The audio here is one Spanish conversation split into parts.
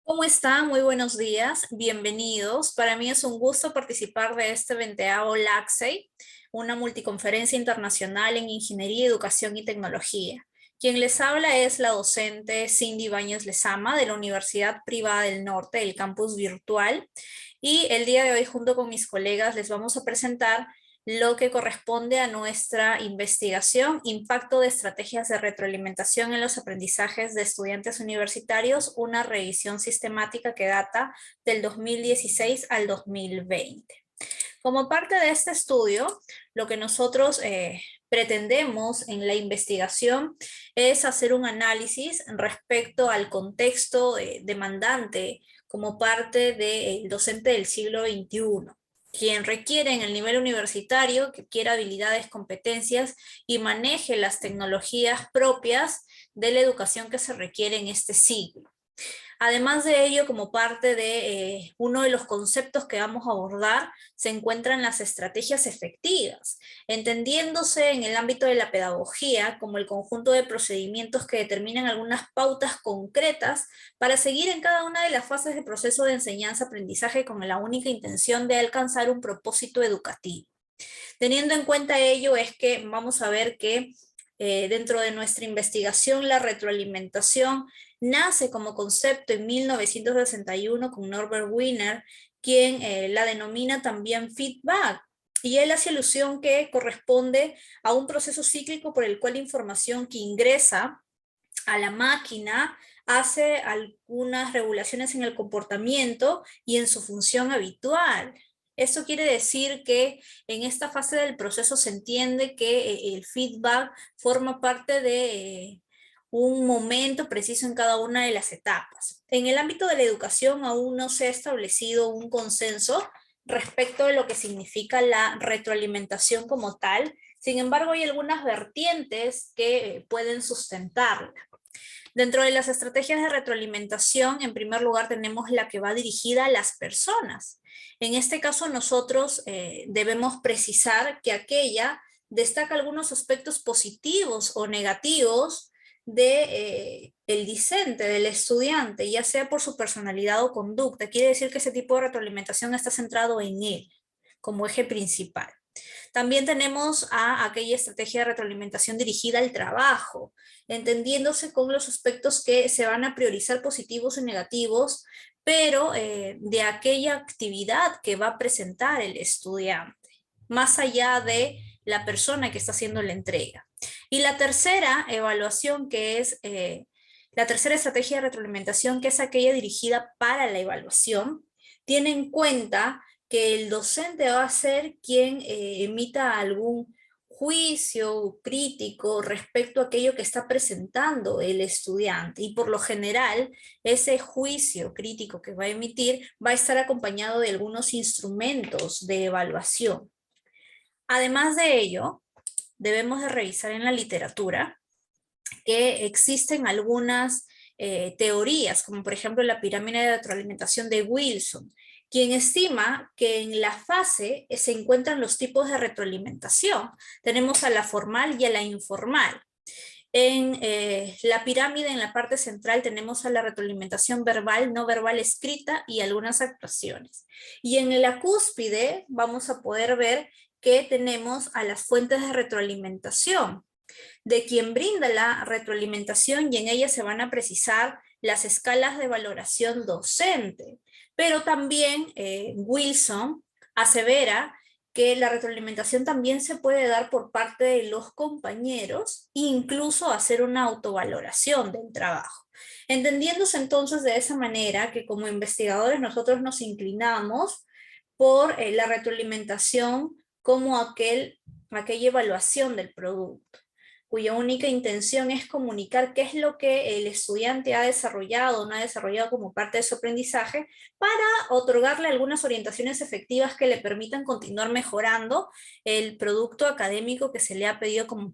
¿Cómo están? Muy buenos días, bienvenidos. Para mí es un gusto participar de este 20º LACSEI, una multiconferencia internacional en Ingeniería, Educación y Tecnología. Quien les habla es la docente Cindy Báñez Lezama de la Universidad Privada del Norte, del campus virtual. Y el día de hoy, junto con mis colegas, les vamos a presentar lo que corresponde a nuestra investigación, impacto de estrategias de retroalimentación en los aprendizajes de estudiantes universitarios, una revisión sistemática que data del 2016 al 2020. Como parte de este estudio, lo que nosotros pretendemos en la investigación es hacer un análisis respecto al contexto demandante como parte del docente del siglo XXI, quien requiere en el nivel universitario que quiera habilidades, competencias y maneje las tecnologías propias de la educación que se requiere en este siglo. Además de ello, como parte de uno de los conceptos que vamos a abordar, se encuentran las estrategias efectivas, entendiéndose en el ámbito de la pedagogía como el conjunto de procedimientos que determinan algunas pautas concretas para seguir en cada una de las fases del proceso de enseñanza-aprendizaje con la única intención de alcanzar un propósito educativo. Teniendo en cuenta ello es que vamos a ver que dentro de nuestra investigación la retroalimentación nace como concepto en 1961 con Norbert Wiener, quien la denomina también feedback. Y él hace alusión que corresponde a un proceso cíclico por el cual la información que ingresa a la máquina hace algunas regulaciones en el comportamiento y en su función habitual. Esto quiere decir que en esta fase del proceso se entiende que el feedback forma parte de un momento preciso en cada una de las etapas. En el ámbito de la educación aún no se ha establecido un consenso respecto de lo que significa la retroalimentación como tal. Sin embargo, hay algunas vertientes que pueden sustentarla. Dentro de las estrategias de retroalimentación, en primer lugar tenemos la que va dirigida a las personas. En este caso nosotros debemos precisar que aquella destaca algunos aspectos positivos o negativos de el discente, del estudiante, ya sea por su personalidad o conducta. Quiere decir que ese tipo de retroalimentación está centrado en él como eje principal. También tenemos a aquella estrategia de retroalimentación dirigida al trabajo, entendiéndose con los aspectos que se van a priorizar positivos y negativos, pero de aquella actividad que va a presentar el estudiante, más allá de la persona que está haciendo la entrega. Y la tercera evaluación, que es la tercera estrategia de retroalimentación, que es aquella dirigida para la evaluación, tiene en cuenta que el docente va a ser quien emita algún juicio crítico respecto a aquello que está presentando el estudiante, y por lo general ese juicio crítico que va a emitir va a estar acompañado de algunos instrumentos de evaluación. Además de ello, debemos de revisar en la literatura que existen algunas teorías, como por ejemplo la pirámide de retroalimentación de Wilson, quien estima que en la fase se encuentran los tipos de retroalimentación. Tenemos a la formal y a la informal. En la pirámide, en la parte central, tenemos a la retroalimentación verbal, no verbal escrita y algunas actuaciones. Y en la cúspide vamos a poder ver que tenemos a las fuentes de retroalimentación, de quien brinda la retroalimentación, y en ella se van a precisar las escalas de valoración docente. Pero también Wilson asevera que la retroalimentación también se puede dar por parte de los compañeros, incluso hacer una autovaloración del trabajo. Entendiéndose entonces de esa manera que como investigadores nosotros nos inclinamos por la retroalimentación como aquella evaluación del producto, cuya única intención es comunicar qué es lo que el estudiante ha desarrollado o no ha desarrollado como parte de su aprendizaje, para otorgarle algunas orientaciones efectivas que le permitan continuar mejorando el producto académico que se le ha pedido como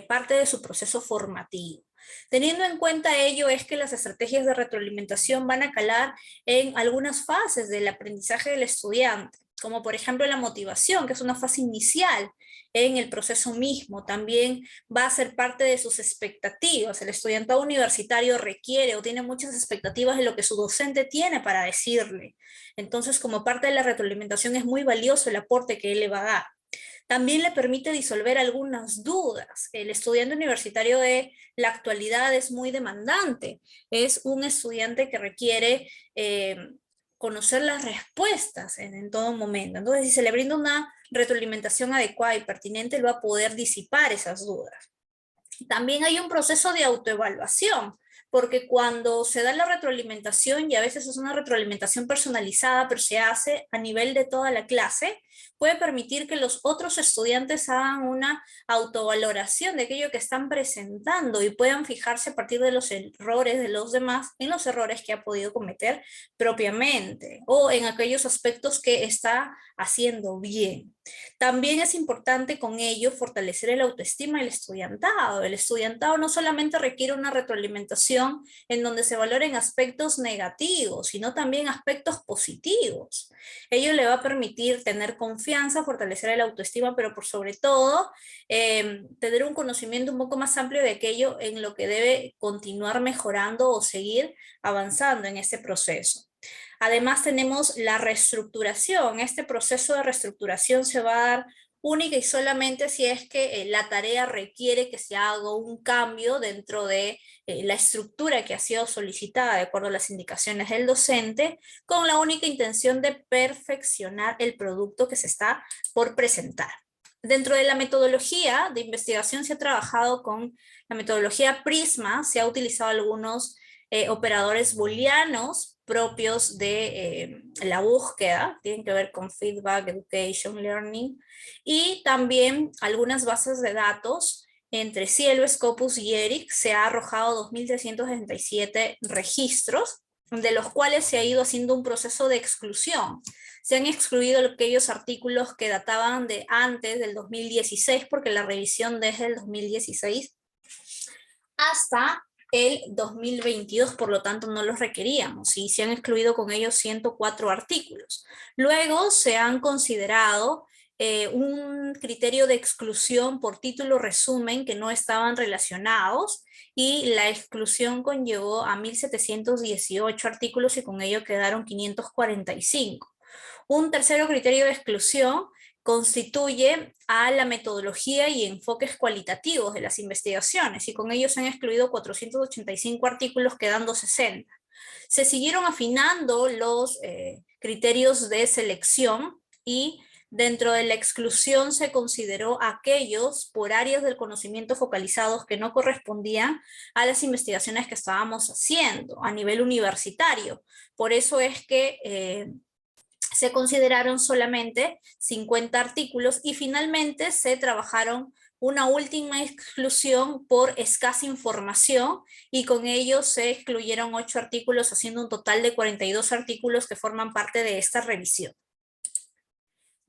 parte de su proceso formativo. Teniendo en cuenta ello es que las estrategias de retroalimentación van a calar en algunas fases del aprendizaje del estudiante. como por ejemplo la motivación, que es una fase inicial en el proceso mismo. También va a ser parte de sus expectativas. El estudiantado universitario requiere o tiene muchas expectativas de lo que su docente tiene para decirle. Entonces, como parte de la retroalimentación es muy valioso el aporte que él le va a dar. También le permite disolver algunas dudas. El estudiante universitario de la actualidad es muy demandante. Es un estudiante que requiere conocer las respuestas en todo momento. Entonces, si se le brinda una retroalimentación adecuada y pertinente, él va a poder disipar esas dudas. También hay un proceso de autoevaluación, porque cuando se da la retroalimentación, y a veces es una retroalimentación personalizada, pero se hace a nivel de toda la clase, puede permitir que los otros estudiantes hagan una autovaloración de aquello que están presentando y puedan fijarse a partir de los errores de los demás en los errores que ha podido cometer propiamente o en aquellos aspectos que está haciendo bien. También es importante con ello fortalecer el autoestima del estudiantado. El estudiantado no solamente requiere una retroalimentación en donde se valoren aspectos negativos, sino también aspectos positivos. Ello le va a permitir tener confianza, fortalecer el autoestima, pero por sobre todo tener un conocimiento un poco más amplio de aquello en lo que debe continuar mejorando o seguir avanzando en ese proceso. Además tenemos la reestructuración. Este proceso de reestructuración se va a dar única y solamente si es que la tarea requiere que se haga un cambio dentro de la estructura que ha sido solicitada de acuerdo a las indicaciones del docente, con la única intención de perfeccionar el producto que se está por presentar. Dentro de la metodología de investigación se ha trabajado con la metodología Prisma, se ha utilizado algunos operadores booleanos propios de la búsqueda, tienen que ver con feedback, education, learning, y también algunas bases de datos. Entre Cielo, Scopus y ERIC se ha arrojado 2.367 registros, de los cuales se ha ido haciendo un proceso de exclusión. Se han excluido aquellos artículos que databan de antes del 2016, porque la revisión desde el 2016 hasta el 2022, por lo tanto no los requeríamos, y se han excluido con ellos 104 artículos. Luego se han considerado un criterio de exclusión por título resumen que no estaban relacionados, y la exclusión conllevó a 1.718 artículos y con ello quedaron 545. Un tercero criterio de exclusión constituye a la metodología y enfoques cualitativos de las investigaciones, y con ellos se han excluido 485 artículos, quedando 60. Se siguieron afinando los criterios de selección, y dentro de la exclusión se consideró aquellos por áreas del conocimiento focalizados que no correspondían a las investigaciones que estábamos haciendo a nivel universitario. Por eso es que se consideraron solamente 50 artículos, y finalmente se trabajaron una última exclusión por escasa información, y con ello se excluyeron 8 artículos, haciendo un total de 42 artículos que forman parte de esta revisión.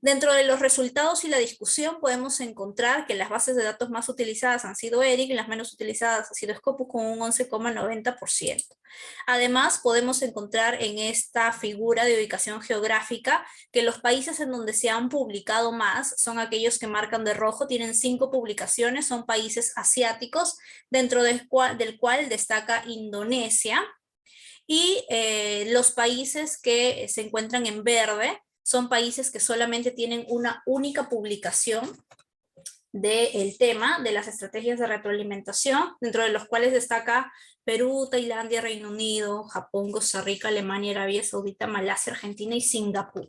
Dentro de los resultados y la discusión podemos encontrar que las bases de datos más utilizadas han sido ERIC y las menos utilizadas ha sido Scopus, con un 11,90%. Además, podemos encontrar en esta figura de ubicación geográfica que los países en donde se han publicado más son aquellos que marcan de rojo, tienen 5 publicaciones, son países asiáticos, dentro del cual destaca Indonesia, y los países que se encuentran en verde son países que solamente tienen una única publicación del tema de las estrategias de retroalimentación, dentro de los cuales destaca Perú, Tailandia, Reino Unido, Japón, Costa Rica, Alemania, Arabia Saudita, Malasia, Argentina y Singapur.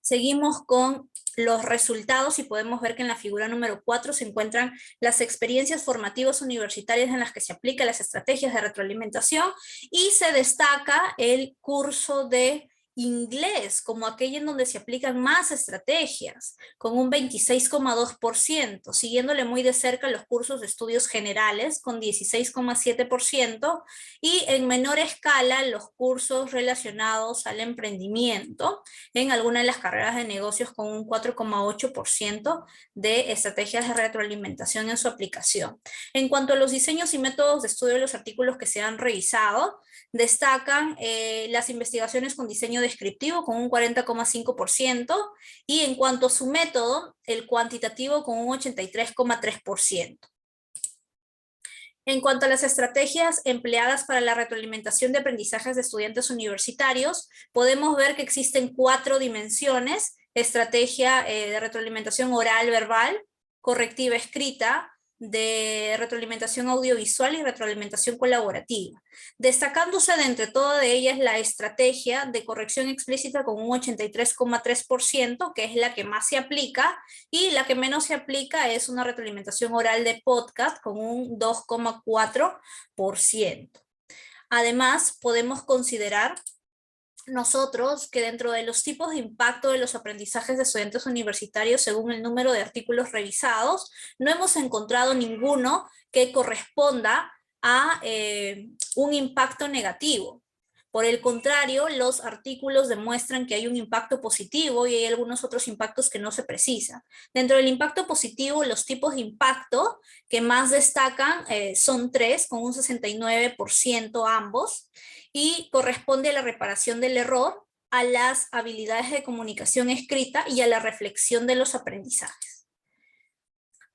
Seguimos con los resultados y podemos ver que en la figura número 4 se encuentran las experiencias formativas universitarias en las que se aplican las estrategias de retroalimentación, y se destaca el curso de inglés como aquello en donde se aplican más estrategias, con un 26,2%, siguiéndole muy de cerca los cursos de estudios generales con 16,7%, y en menor escala los cursos relacionados al emprendimiento en algunas de las carreras de negocios, con un 4,8% de estrategias de retroalimentación en su aplicación. En cuanto a los diseños y métodos de estudio de los artículos que se han revisado, destacan las investigaciones con diseño descriptivo con un 40,5% y en cuanto a su método, el cuantitativo con un 83,3%. En cuanto a las estrategias empleadas para la retroalimentación de aprendizajes de estudiantes universitarios, podemos ver que existen 4 dimensiones: estrategia de retroalimentación oral verbal, correctiva escrita, de retroalimentación audiovisual y retroalimentación colaborativa, destacándose de entre todas ellas la estrategia de corrección explícita con un 83,3%, que es la que más se aplica, y la que menos se aplica es una retroalimentación oral de podcast con un 2,4%. Además, podemos considerar nosotros que dentro de los tipos de impacto de los aprendizajes de estudiantes universitarios, según el número de artículos revisados, no hemos encontrado ninguno que corresponda a un impacto negativo. Por el contrario, los artículos demuestran que hay un impacto positivo y hay algunos otros impactos que no se precisan. Dentro del impacto positivo, los tipos de impacto que más destacan son 3, con un 69% ambos, y corresponde a la reparación del error, a las habilidades de comunicación escrita y a la reflexión de los aprendizajes.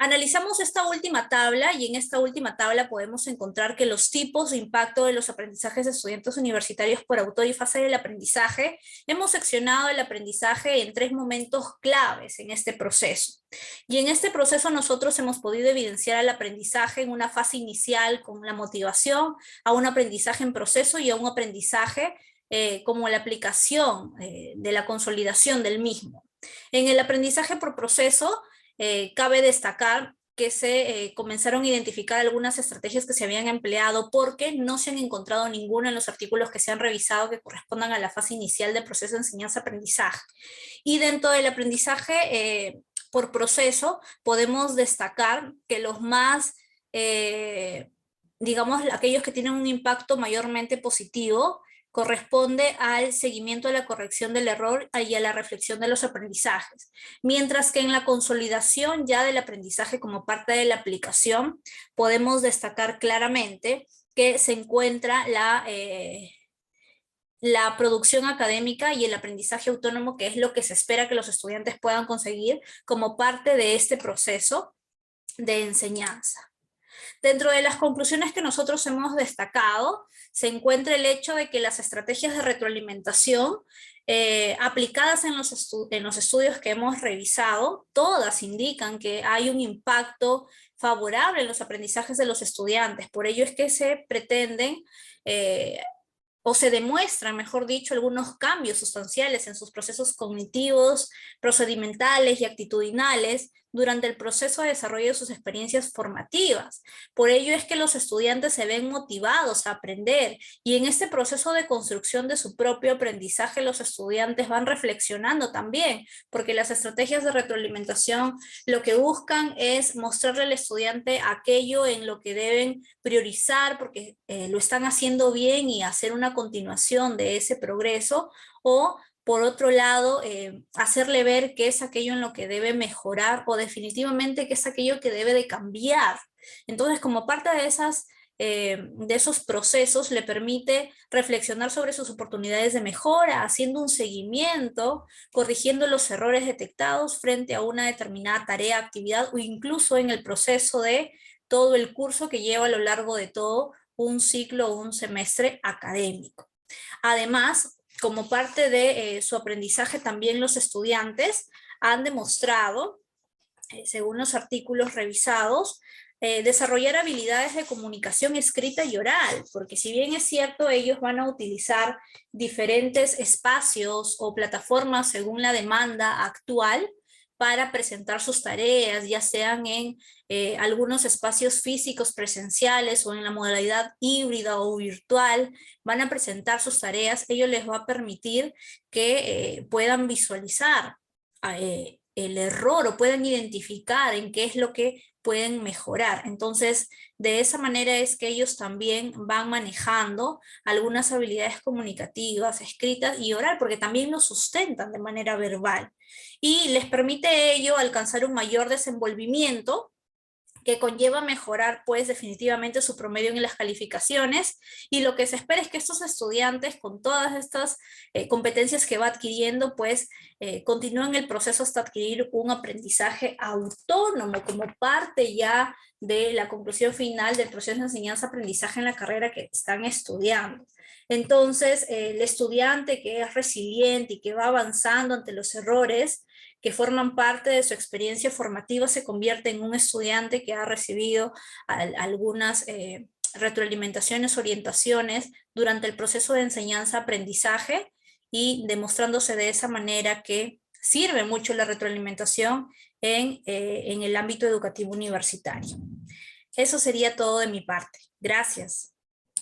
Analizamos esta última tabla y en esta última tabla podemos encontrar que los tipos de impacto de los aprendizajes de estudiantes universitarios por autor y fase del aprendizaje, hemos seccionado el aprendizaje en 3 momentos claves en este proceso. Y en este proceso nosotros hemos podido evidenciar el aprendizaje en una fase inicial con la motivación, a un aprendizaje en proceso y a un aprendizaje como la aplicación de la consolidación del mismo. En el aprendizaje por proceso, cabe destacar que se comenzaron a identificar algunas estrategias que se habían empleado porque no se han encontrado ninguna en los artículos que se han revisado que correspondan a la fase inicial del proceso de enseñanza-aprendizaje. Y dentro del aprendizaje por proceso podemos destacar que los más, digamos, aquellos que tienen un impacto mayormente positivo, corresponde al seguimiento de la corrección del error y a la reflexión de los aprendizajes. Mientras que en la consolidación ya del aprendizaje como parte de la aplicación, podemos destacar claramente que se encuentra la producción académica y el aprendizaje autónomo, que es lo que se espera que los estudiantes puedan conseguir como parte de este proceso de enseñanza. Dentro de las conclusiones que nosotros hemos destacado, se encuentra el hecho de que las estrategias de retroalimentación aplicadas en los estudios que hemos revisado, todas indican que hay un impacto favorable en los aprendizajes de los estudiantes. Por ello es que se pretenden o se demuestran, mejor dicho, algunos cambios sustanciales en sus procesos cognitivos, procedimentales y actitudinales durante el proceso de desarrollo de sus experiencias formativas. Por ello es que los estudiantes se ven motivados a aprender y en este proceso de construcción de su propio aprendizaje los estudiantes van reflexionando también, porque las estrategias de retroalimentación lo que buscan es mostrarle al estudiante aquello en lo que deben priorizar porque lo están haciendo bien y hacer una continuación de ese progreso, o por otro lado, hacerle ver qué es aquello en lo que debe mejorar o definitivamente qué es aquello que debe de cambiar. Entonces, como parte de esos procesos, le permite reflexionar sobre sus oportunidades de mejora, haciendo un seguimiento, corrigiendo los errores detectados frente a una determinada tarea, actividad o incluso en el proceso de todo el curso que lleva a lo largo de todo un ciclo o un semestre académico. Además, como parte de su aprendizaje, también los estudiantes han demostrado, según los artículos revisados, desarrollar habilidades de comunicación escrita y oral, porque si bien es cierto, ellos van a utilizar diferentes espacios o plataformas según la demanda actual, para presentar sus tareas, ya sean en algunos espacios físicos presenciales o en la modalidad híbrida o virtual, van a presentar sus tareas. Ello les va a permitir que puedan visualizar el error o puedan identificar en qué es lo que pueden mejorar. Entonces, de esa manera es que ellos también van manejando algunas habilidades comunicativas, escritas y oral, porque también lo sustentan de manera verbal. Y les permite ello alcanzar un mayor desenvolvimiento, que conlleva mejorar pues definitivamente su promedio en las calificaciones, y lo que se espera es que estos estudiantes con todas estas competencias que va adquiriendo pues continúen el proceso hasta adquirir un aprendizaje autónomo como parte ya de la conclusión final del proceso de enseñanza-aprendizaje en la carrera que están estudiando. Entonces, el estudiante que es resiliente y que va avanzando ante los errores que forman parte de su experiencia formativa se convierte en un estudiante que ha recibido algunas retroalimentaciones, orientaciones durante el proceso de enseñanza-aprendizaje, y demostrándose de esa manera que sirve mucho la retroalimentación en el ámbito educativo universitario. Eso sería todo de mi parte. Gracias.